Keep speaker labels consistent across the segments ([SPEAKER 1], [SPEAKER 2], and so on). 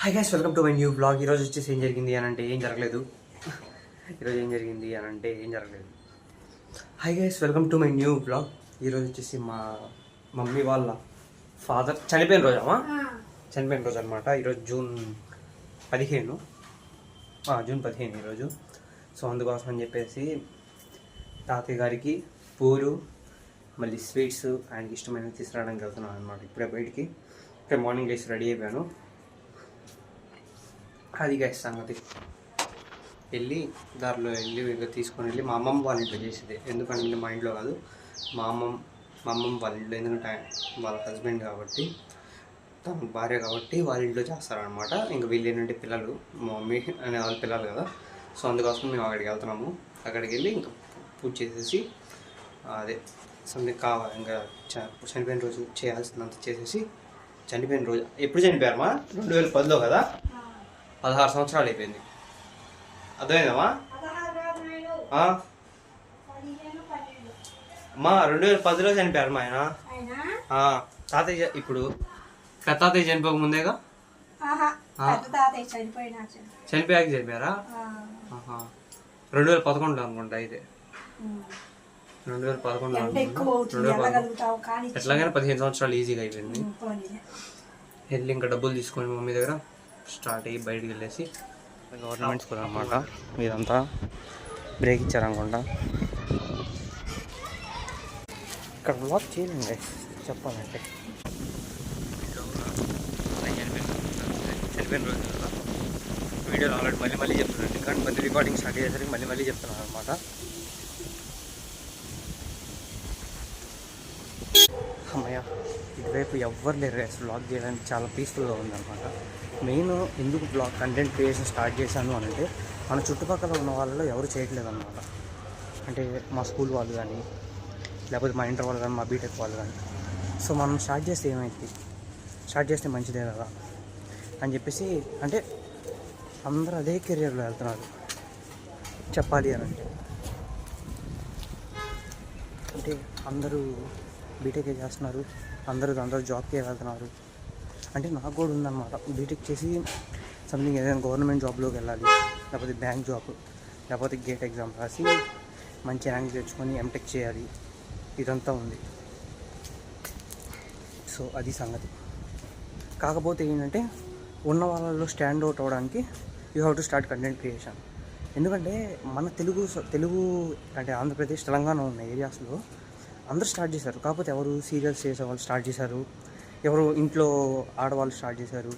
[SPEAKER 1] Hi guys, welcome to my new blog. ఈరోజు వచ్చేసి ఏం జరిగింది అని అంటే ఏం జరగలేదు. Hi guys, welcome to my new blog. ఈరోజు వచ్చేసి మా మమ్మీ వాళ్ళ ఫాదర్ చనిపోయిన రోజు అనమాట. ఈరోజు జూన్ 15 ఈరోజు. సో అందుకోసం అని చెప్పేసి తాతయ్య గారికి పూలు, మళ్ళీ స్వీట్స్, ఆయనకి ఇష్టమైనవి తీసుకురావడానికి వెళ్తున్నాను అనమాట. ఇప్పుడే బయటికి మార్నింగ్ లేసి రెడీ అయిపోయాను. అది గైస్ సంగతి. దారిలో వెళ్ళి తీసుకొని వెళ్ళి మా అమ్మమ్మ వాళ్ళ ఇంట్లో చేసేది. ఎందుకంటే మా ఇంట్లో కాదు, మా అమ్మమ్మ వాళ్ళ ఇంట్లో. ఎందుకంటే వాళ్ళ హస్బెండ్ కాబట్టి, తన భార్య కాబట్టి వాళ్ళ ఇంట్లో చేస్తారనమాట. ఇంకా వీళ్ళు ఏంటంటే పిల్లలు, మా మమ్మీ అనే వాళ్ళ పిల్లలు కదా. సో అందుకోసం మేము అక్కడికి వెళ్తున్నాము. అక్కడికి వెళ్ళి ఇంకా పూజ చేసేసి అదే సంథింగ్ కావాలి, ఇంకా చనిపోయిన రోజు చేయాల్సినంత చేసేసి, చనిపోయిన రోజు ఎప్పుడు చనిపోయారమ్మా? 2010లో కదా, 16 సంవత్సరాలు అయిపోయింది. అర్థమైందమ్మా? అమ్మా 2010లో చనిపోయారు మా ఆయన. తాతయ్య ఇప్పుడు తాతయ్య చనిపోక ముందేగా, చనిపోయాక చనిపోయారా? 2011లో అనుకుంటా. అయితే 2011లో ఎట్లాగైనా 15 సంవత్సరాలు ఈజీగా అయిపోయింది. వెళ్ళి ఇంకా డబ్బులు తీసుకొని మమ్మీ దగ్గర స్టార్ట్ అయ్యి బయటికి వెళ్ళేసి, గవర్నమెంట్ స్కూల్ అనమాట. ఇదంతా బ్రేక్ ఇచ్చారనుకుంటా. ఇక్కడ బ్లాక్ చేయలేండి చెప్పాలంటే. చనిపోయిన రోజు కదా వీడియోలో ఆల్రెడీ మళ్ళీ చెప్తున్నాను, కానీ మళ్ళీ రికార్డింగ్ స్టార్ట్ చేసేసరికి మళ్ళీ చెప్తున్నాను అనమాట. అమ్మయ్య, ఇటువైపు ఎవ్వరు లేరు. బ్లాగ్ చేయడానికి చాలా పీస్ఫుల్గా ఉందన్నమాట. మెయిన్ ఎందుకు బ్లాగ్ కంటెంట్ క్రియేషన్ స్టార్ట్ చేశాను అని అంటే, మన చుట్టుపక్కల ఉన్న వాళ్ళలో ఎవరు చేయట్లేదు అనమాట. అంటే మా స్కూల్ వాళ్ళు కానీ, లేకపోతే మా ఇంటర్ వాళ్ళు కానీ, మా బీటెక్ వాళ్ళు కానీ. సో మనం స్టార్ట్ చేస్తే ఏమైంది, స్టార్ట్ చేస్తే మంచిదే కదా అని చెప్పేసి, అంటే అందరూ అదే కెరియర్లో వెళ్తున్నారు చెప్పాలి అని అంటే అందరూ బీటెక్ చేస్తున్నారు, అందరూ జాబ్కి వెళ్తున్నారు. అంటే నాకు కూడా ఉందన్నమాట. బీటెక్ చేసి సంథింగ్ ఏదైనా గవర్నమెంట్ జాబ్లోకి వెళ్ళాలి, లేకపోతే బ్యాంక్ జాబ్, లేకపోతే గేట్ ఎగ్జామ్ రాసి మంచి ర్యాంక్ తెచ్చుకొని ఎంటెక్ చేయాలి, ఇదంతా ఉంది. సో అది సంగతి. కాకపోతే ఏంటంటే, ఉన్న వాళ్ళలో స్టాండ్ అవుట్ అవ్వడానికి you have to start content creation. ఎందుకంటే మన తెలుగు అంటే ఆంధ్రప్రదేశ్, తెలంగాణ ఉన్న ఏరియాస్లో అందరూ స్టార్ట్ చేశారు. కాకపోతే ఎవరు సీరియల్స్ చేసేవాళ్ళు స్టార్ట్ చేశారు, ఎవరు ఇంట్లో ఆడవాళ్ళు స్టార్ట్ చేశారు,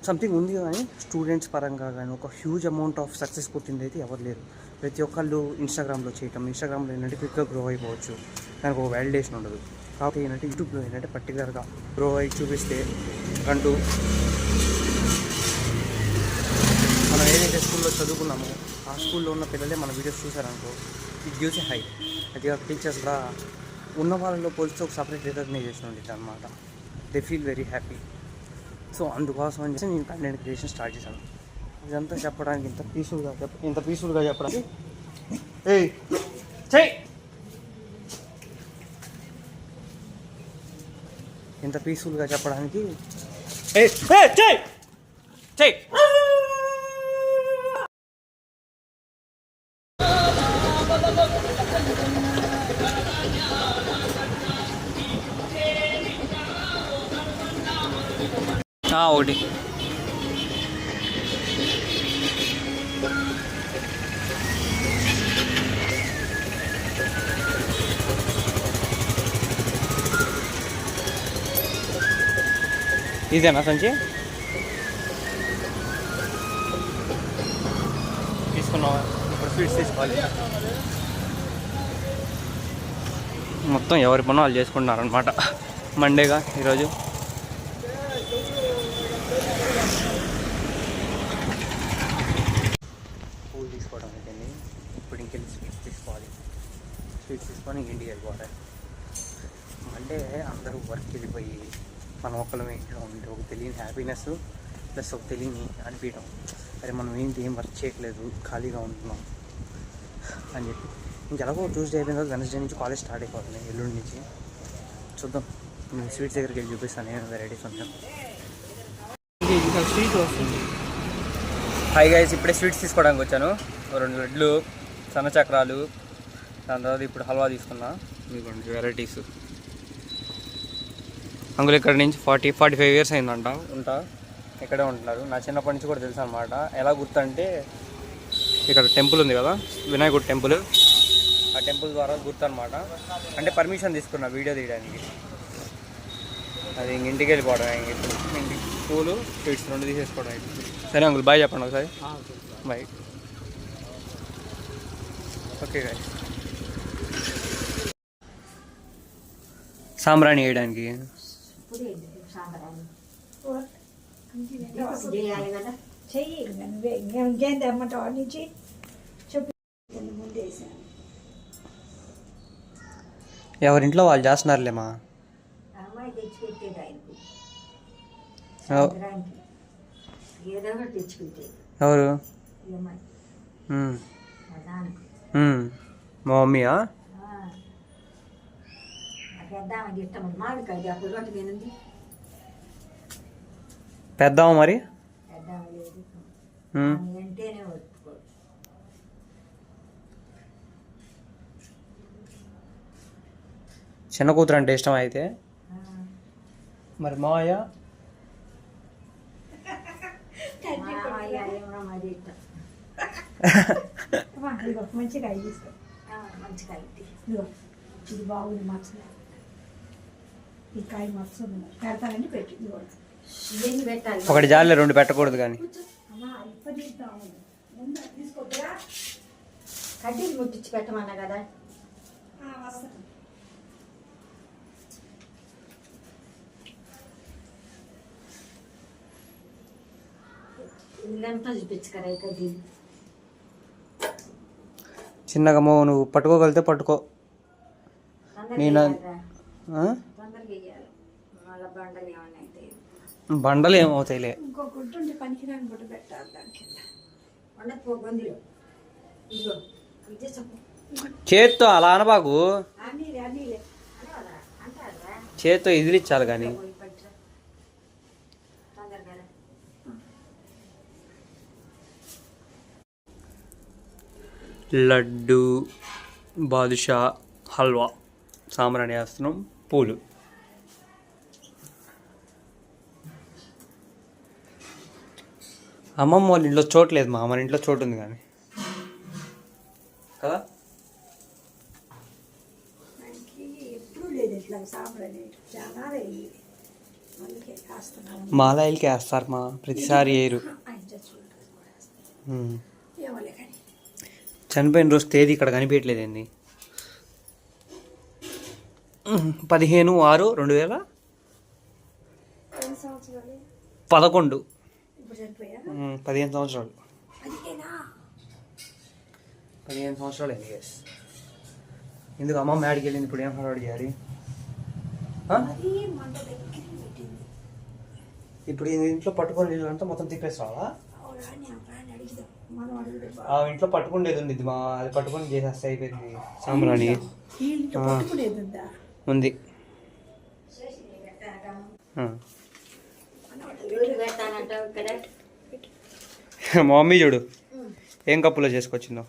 [SPEAKER 1] సంథింగ్ ఉంది. కానీ స్టూడెంట్స్ పరంగా కానీ ఒక హ్యూజ్ అమౌంట్ ఆఫ్ సక్సెస్ కొట్టింది అయితే ఎవరు లేరు. ప్రతి ఒక్కళ్ళు ఇన్స్టాగ్రామ్లో చేయటం, ఇన్స్టాగ్రామ్లో ఏంటంటే క్విక్గా గ్రో అయిపోవచ్చు, దానికి ఒక వ్యాలిడేషన్ ఉండదు. కాకపోతే ఏంటంటే యూట్యూబ్లో ఏంటంటే పర్టికులర్గా గ్రో అయి చూపిస్తే అంటూ మనం ఏదైతే స్కూల్లో చదువుకున్నామో ఆ స్కూల్లో ఉన్న పిల్లలే మన వీడియోస్ చూసారనుకో, ఇట్ గివ్స్ ఎ హై. అది టీచర్స్ కూడా ఉన్న వాళ్ళలో పోలిస్తే ఒక సపరేట్ రికగ్నైజేషన్ ఉంటుంది అనమాట. They feel very happy. So అందుకోసం అని చెప్పి నేను కంటెంట్ క్రియేషన్ స్టార్ట్ చేశాను. ఇదంతా చెప్పడానికి ఇంత పీస్ఫుల్గా చెప్పడానికి ఇంత పీస్ఫుల్గా చెప్పడానికి ఒకటి ఇదేనా సంచి తీసుకున్నావా? ఇప్పుడు స్వీట్స్ తీసుకోవాలి. మొత్తం ఎవరి పని వాళ్ళు చేసుకుంటున్నారనమాట. మండేగా ఈరోజు. పూలు తీసుకోవడం అయిపోయింది. ఇప్పుడు ఇంకెళ్ళి స్వీట్స్ తీసుకోవాలి. స్వీట్స్ తీసుకొని ఇంటికి వెళ్ళిపోవాలి. మండే అందరూ వర్క్కి వెళ్ళిపోయి మనం ఒక్కళ్ళమే ఇంట్లో ఉంటే ఒక తెలియని హ్యాపీనెస్ ప్లస్ ఒక తెలియని అనిపించడం, అరే మనం ఏం వర్క్ చేయట్లేదు, ఖాళీగా ఉంటున్నాం అని చెప్పి. ఇంకెలాగో ట్యూస్డే అయిపోయిన తర్వాత వెనస్డే నుంచి కాలేజ్ స్టార్ట్ అయిపోతుంది, ఎల్లుండి నుంచి. చూద్దాం, నేను స్వీట్స్ దగ్గరికి వెళ్ళి చూపిస్తాను నేను వెరైటీస్ ఉంటాను. ఇంకా స్వీట్ వస్తుంది. హాయ్ గైస్, ఇప్పుడే స్వీట్స్ తీసుకోవడానికి వచ్చాను. 2 లడ్లు, సన్న చక్రాలు, దాని తర్వాత ఇప్పుడు హల్వా తీసుకున్నా. ఇదిగోండి వెరైటీస్. అంకుల్ ఇక్కడ నుంచి 45 ఇయర్స్ అయిందంట ఇక్కడే ఉంటున్నారు. నా చిన్నప్పటి నుంచి కూడా తెలుసు అనమాట. ఎలా గుర్తంటే ఇక్కడ టెంపుల్ ఉంది కదా, వినాయకుడు టెంపుల్, ఆ టెంపుల్ ద్వారా గుర్తు అనమాట. అంటే పర్మిషన్ తీసుకున్నా వీడియో తీయడానికి. అది ఇంటికి వెళ్ళిపోవడం, ఇంటికి పూలు స్వీట్స్ 2 తీసేసుకోవడం. సరే అంకుల్, బాయ్ చెప్పండి ఒకసారి. బాయ్. Okay guy. సాంబ్రాణి వేయడానికి
[SPEAKER 2] ఇంకేం తెమ్మంటావు నుంచి చెప్పు.
[SPEAKER 1] ఎవరింట్లో వాళ్ళు చేస్తున్నారులేమా.
[SPEAKER 2] అమ్మాయి తెచ్చిపెట్టేది ఆయనకు ఏదో ఒకటి తెచ్చిపెట్టేది.
[SPEAKER 1] ఎవరు?
[SPEAKER 2] అమ్మాయి
[SPEAKER 1] మా మమ్మీయా?
[SPEAKER 2] పెద్దామకి ఇష్టం మామిడికాయ అప్పుడు ఒకటి తినండి.
[SPEAKER 1] పెద్దామా మరి?
[SPEAKER 2] పెద్దామ లేదు అంటేనే ఒప్పుకో.
[SPEAKER 1] చిన్న కూతురు అంటే ఇష్టం అయితే. మరి మావయ్య?
[SPEAKER 2] మరి ఇష్టం. మంచిగా తీసుకో. మంచిగా ఇదిగో ఇది బాగుంది. మచ్చలు ఈ కాయ మచ్చలు పెడతానని పెట్టి ఇవన్నీ పెట్టాలి.
[SPEAKER 1] ఒకటి జాలే, 2 పెట్టకూడదు కానీ.
[SPEAKER 2] తీసుకోవద్దా? కడ్డీలు ముట్టించి పెట్టమన్నా కదా. ఇల్లంతా చూపించకరా ఈ కడ్డీలు.
[SPEAKER 1] చిన్నగా నువ్వు పట్టుకోగలితే పట్టుకో. బండలు ఏమవుతాయిలే.
[SPEAKER 2] ఇంకో గుడ్డు ఉంటే పనికిరాని గుడ్డు పెట్టాలి దాని కింద.
[SPEAKER 1] చేత్తో అలా అనబాకు, చేత్తో ఎదిరించాలి కానీ. లడ్డు, బాదుషా, హల్వా, సాంబ్రాణి వేస్తున్నాం, పూలు. అమ్మమ్మ వాళ్ళ ఇంట్లో చోటు లేదు, మన ఇంట్లో చోటు ఉంది కానీ కదా.
[SPEAKER 2] ఎప్పుడు లేదు ఇట్లా సాంబ్రాణి. చాలా
[SPEAKER 1] మాలాయిలకి వేస్తారు మా, ప్రతిసారి వేయరు. చనిపోయిన రోజు తేదీ ఇక్కడ కనిపించట్లేదండి. 15/6/2011. 15 సంవత్సరాలు. 15 సంవత్సరాలు అయింది. గేస్ ఎందుకు అమ్మ మ్యాడికి వెళ్ళింది, ఇప్పుడు ఏం హడావుడి చేయాలి? ఇప్పుడు ఇంట్లో పట్టుకొని నీళ్ళంతా మొత్తం తిప్పేస్తావా? ఇంట్లో పట్టుకునేది ఉంది, మా అది పట్టుకొని చేసేస్తే అయిపోయింది. సాంబ్రాణి ఉంది. మా మమ్మీ చూడు ఏం కప్పులో చేసుకొచ్చిందో.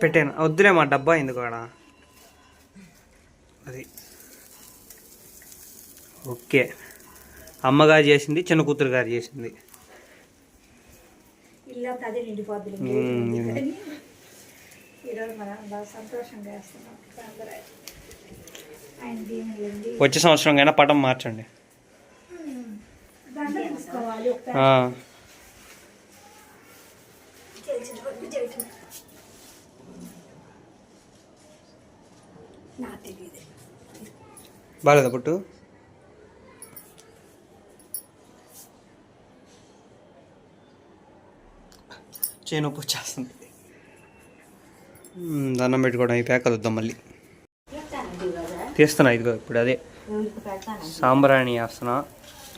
[SPEAKER 1] పెట్టాను, వద్దులే మా డబ్బా ఎందుకు అక్కడ. అది ఓకే. అమ్మగారు చేసింది, చిన్న కూతురు గారు చేసింది. వచ్చే సంవత్సరం కైనా పటం మార్చండి. బాగాలేదా పుట్టు? చేనొప్పి వచ్చేస్తుంది. దండం పెట్టుకోవడం అయిపోయాక కలుద్దాం మళ్ళీ. తీస్తున్నా ఇదిగో ఇప్పుడు అదే సాంబ్రాణి వేస్తున్నా.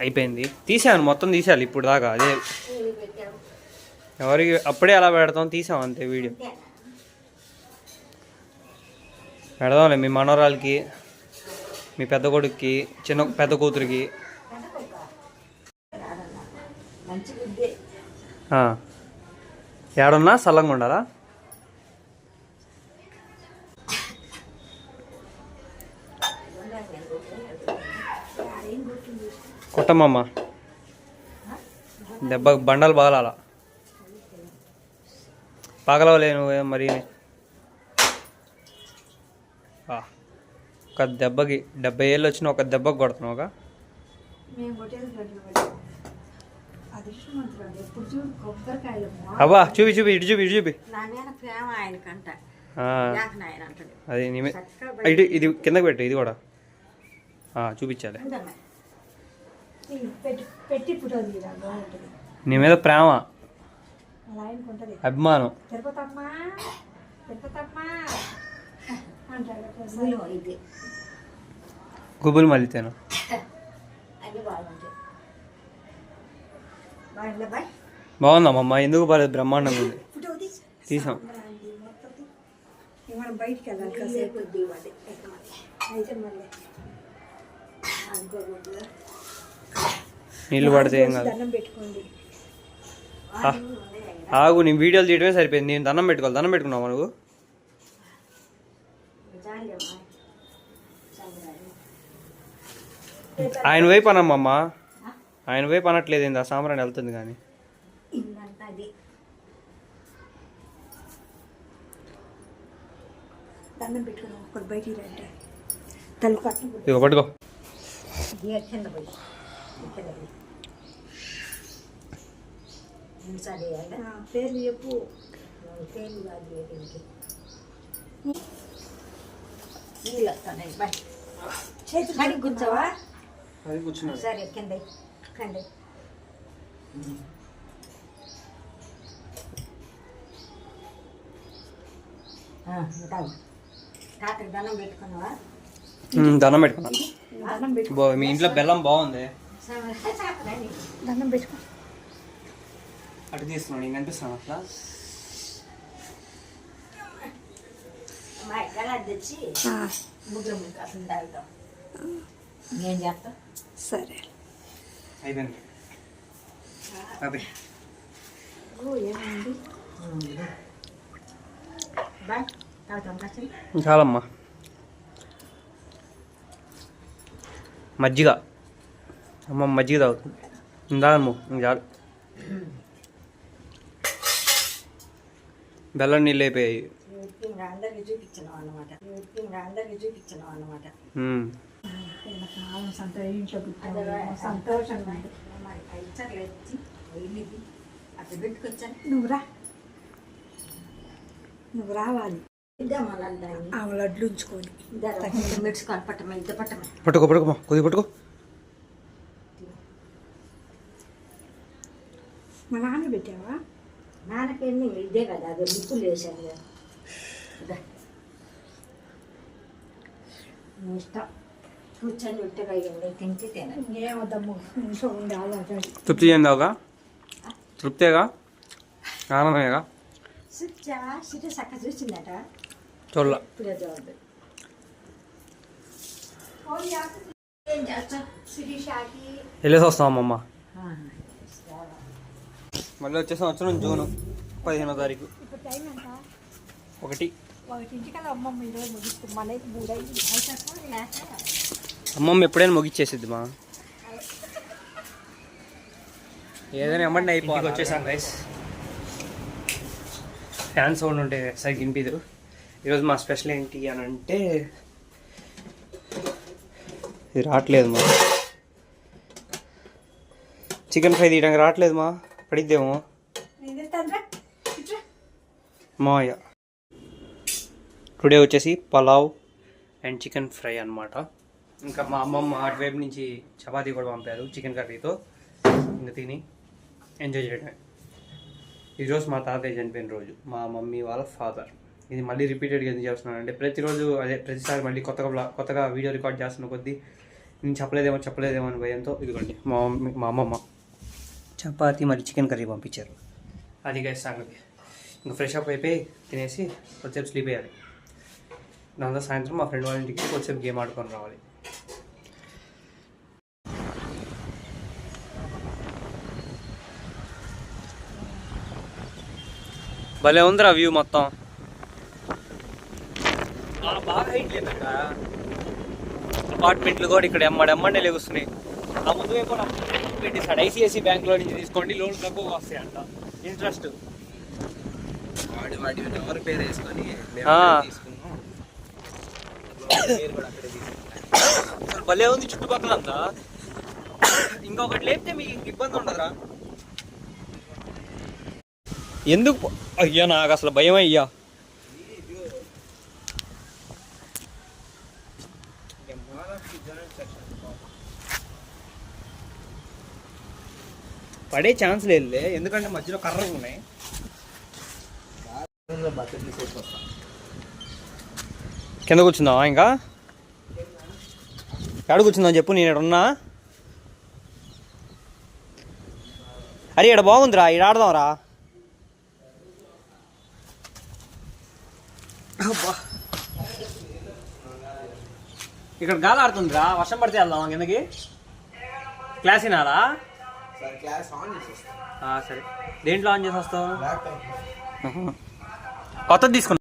[SPEAKER 1] అయిపోయింది, తీసాను, మొత్తం తీసేయాలి ఇప్పుడు దాకా. అదే ఎవరికి అప్పుడే అలా పెడతాం, తీసాం అంతే వీడియో. పెడదాంలే మీ మనవరాలకి, మీ పెద్ద కొడుక్కి, పెద్ద కూతురికి.
[SPEAKER 2] మంచి గుడ్డే.
[SPEAKER 1] ఏడన్నా చల్లంగా ఉండాలా? కొట్టమ్మమ్మ, దెబ్బ బండలు పగలాల. పగలవలే నువ్వే మరి. ఒక దెబ్బకి 70 ఏళ్ళు వచ్చిన ఒక దెబ్బకి కొడుతున్నావుగా. అబ్బా చూపి చూపి ఇటు చూపి ఇటు చూపి. అది ఇటు ఇది కిందకి పెట్టు, ఇది కూడా చూపించాలి. నీ మీద ప్రేమ, అభిమానం. గుబులు మళ్ళీతేను బాగుందమ్మమ్మ. ఎందుకు బాలేదు? బ్రహ్మాండంగా ఉంది. తీసాం.
[SPEAKER 2] బయటికి వెళ్ళాలి కాసేపు. అయితే మళ్ళీ
[SPEAKER 1] నీళ్ళు పడితే ఏం కాదు.
[SPEAKER 2] దండం పెట్టుకోండి.
[SPEAKER 1] ఆగు, నేను వీడియోలు తీయడమే సరిపోయింది. నేను దండం పెట్టుకోవాలి. దండం పెట్టుకున్నావా నువ్వు? ఆయన వైపు అనమ్మమ్మ, ఆయన వైపు అనట్లేదు. ఏంది ఆ సాంబ్రాణి వెళ్తుంది కానీ.
[SPEAKER 2] దండం పెట్టుకున్నాం. ఒకటి బయటికి రండి. తలుపు కట్టు.
[SPEAKER 1] ఇదిగో పట్టుకో.
[SPEAKER 2] పేర్లు చెప్పు. చేతి కూర్చోవా? సరే కింద కండి. తాతకి దండం పెట్టుకున్నావా?
[SPEAKER 1] దండం పెట్టుకున్నా. మీ ఇంట్లో బెల్లం బాగుంది.
[SPEAKER 2] దండం పెట్టుకో.
[SPEAKER 1] అటు తీస్తున్నాడు. ఇంక అనిపిస్తాను అట్లా.
[SPEAKER 2] మా ఎక్కడ తెచ్చి ముగ్గురు అసలు తాగుతాం. నేను చేస్తా. సరే
[SPEAKER 1] అయిపోయింది. అదే
[SPEAKER 2] ఏమైంది? బాయ్ తాగుతాం.
[SPEAKER 1] చాలమ్మా. మజ్జిగ అమ్మ, మజ్జిగ తాగుతుంది. ఇందాదమ్మ చాలు. బెల్లం నీళ్ళు అయిపోయాయి.
[SPEAKER 2] అందరికి చూపించినాం అన్నమాట. సంతోషంగా నువ్వు రావాలి. ఆ లడ్లు ఉంచుకొని మెడుచుకొని
[SPEAKER 1] పట్టుకో పట్టుకోమా, కొద్దిగా పట్టుకో.
[SPEAKER 2] మా నాన్న పెట్టావా? నాన్నకేమి ఇదే కదా, అది లిప్పులు వేసాను కదా. ఇష్టం కూర్చొని విట్టగా తింటే తిన ఏమొద్దమ్ము. ఇంట్లో ఉండి ఆలోచన
[SPEAKER 1] తృప్తి చెందావుగా? తృప్తేగా, ఆనందమేగా.
[SPEAKER 2] సిటీ చక్క చూసిందట.
[SPEAKER 1] చూడాల.
[SPEAKER 2] ఇప్పుడే చూడదు. ఏం చేస్తా సిరీషాకి
[SPEAKER 1] వెళ్ళేసి వస్తామమ్మ. మళ్ళీ వచ్చే సంవత్సరం జూన్ 15వ తారీఖు.
[SPEAKER 2] ఇప్పుడు టైం ఎంత?
[SPEAKER 1] 1:00
[SPEAKER 2] అమ్మమ్మ ఈరోజు ముగిస్తుంది. మళ్ళీ 3 అయింది.
[SPEAKER 1] అమ్మమ్మ ఎప్పుడైనా ముగిచ్చేసిద్ది మా. ఏదైనా ఎమ్మంటే అయిపోయి వచ్చేసాను రైస్. ఫ్యాన్ సౌండ్ ఉంటే సరిగ్గా వినిపించదు. ఈరోజు మా స్పెషల్ ఏంటి అని అంటే, ఇది రావట్లేదు మా. చికెన్ ఫ్రై తీయడానికి రావట్లేదు మా. పడిద్దేమో మాయ. టుడే వచ్చేసి పలావ్ అండ్ చికెన్ ఫ్రై అనమాట. ఇంకా మా అమ్మమ్మ అటువైపు నుంచి చపాతీ కూడా పంపారు చికెన్ కర్రీతో. ఇంకా తిని ఎంజాయ్ చేయడమే. ఈరోజు మా తాతయ్య చనిపోయిన రోజు, మా మమ్మీ వాళ్ళ ఫాదర్. ఇది మళ్ళీ రిపీటెడ్గా ఎందుకు చేస్తున్నాను అంటే, ప్రతిరోజు ప్రతిసారి మళ్ళీ కొత్తగా వీడియో రికార్డ్ చేస్తున్న కొద్దీ నేను చెప్పలేదేమో అని భయంతో ఇదిగోండి మా అమ్మమ్మ చపాతీ మరి చికెన్ కర్రీ పంపించారు. అది గైస్ సంగతి. ఇంకా ఫ్రెష్ అప్ అయిపోయి తినేసి కొద్దిసేపు స్లీప్ అయ్యాలి. దాంతో సాయంత్రం మా ఫ్రెండ్ వాళ్ళ ఇంటికి వచ్చేపు గేమ్ ఆడుకొని రావాలి. భలే ఉందిరా వ్యూ మొత్తం. బాగా హైట్ లేదంట. అపార్ట్మెంట్లు కూడా ఇక్కడ ఎమ్మడే లెగుస్తున్నాయి. ఆ ముందు వైపు పెట్టేశాడు, ఐసిఐసి బ్యాంక్లో నుంచి తీసుకోండి లోన్లు తక్కువ వస్తాయంట. ఇంట్రెస్ట్
[SPEAKER 3] వాడి ఎవరి పేరు వేసుకొని
[SPEAKER 1] భలే ఉంది చుట్టుపక్కల అంతా. ఇంకొకటి లేపితే మీకు ఇంక ఇబ్బంది ఉండదురా. ఎందుకు అయ్యా, నాకు అసలు భయం అయ్యా. పడే ఛాన్స్ లేదులే, ఎందుకంటే మధ్యలో కర్రలు ఉన్నాయి. కింద కూర్చుందావా? ఇంకా ఎక్కడ కూర్చుందాం చెప్పు, నేను ఇక్కడ ఉన్నా. అరే ఇక్కడ బాగుందిరా, ఇక్కడ ఆడదాంరా. ఇక్కడ గాలి ఆడుతుందిరా, వర్షం పడితే వెళ్దామా కిందకి? క్లాస్ వినాలా? సరే, దేంట్లో ఆన్ చేసి వస్తావు? కొత్తది తీసుకున్నా.